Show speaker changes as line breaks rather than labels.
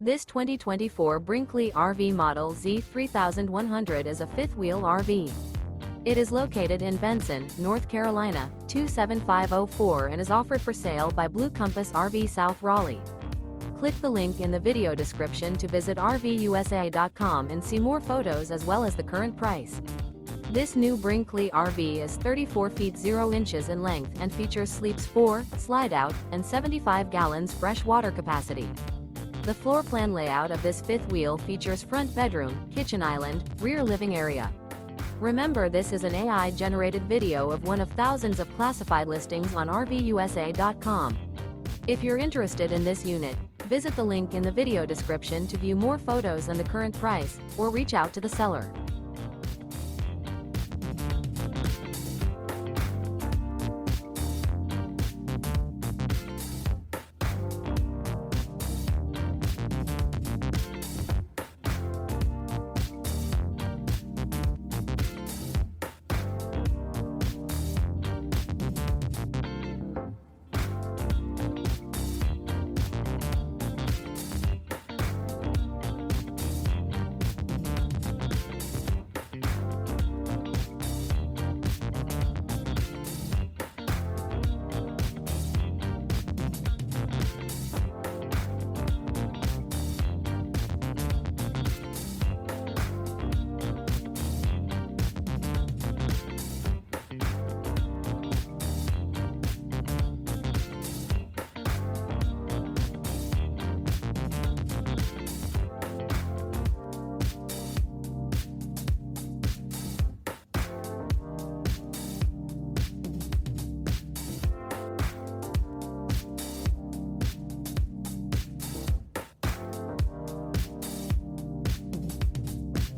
This 2024 Brinkley RV Model Z 3100 is a fifth-wheel RV. It is located in Benson, North Carolina, 27504 and is offered for sale by Blue Compass RV South Raleigh. Click the link in the video description to visit RVUSA.com and see more photos as well as the current price. This new Brinkley RV is 34 feet 0 inches in length and features sleeps 4, Slideout, and 75 gallons fresh water capacity. The floor plan layout of this fifth wheel features front bedroom, kitchen island, rear living area. Remember, this is an AI-generated video of one of thousands of classified listings on RVUSA.com. If you're interested in this unit, visit the link in the video description to view more photos and the current price, or reach out to the seller.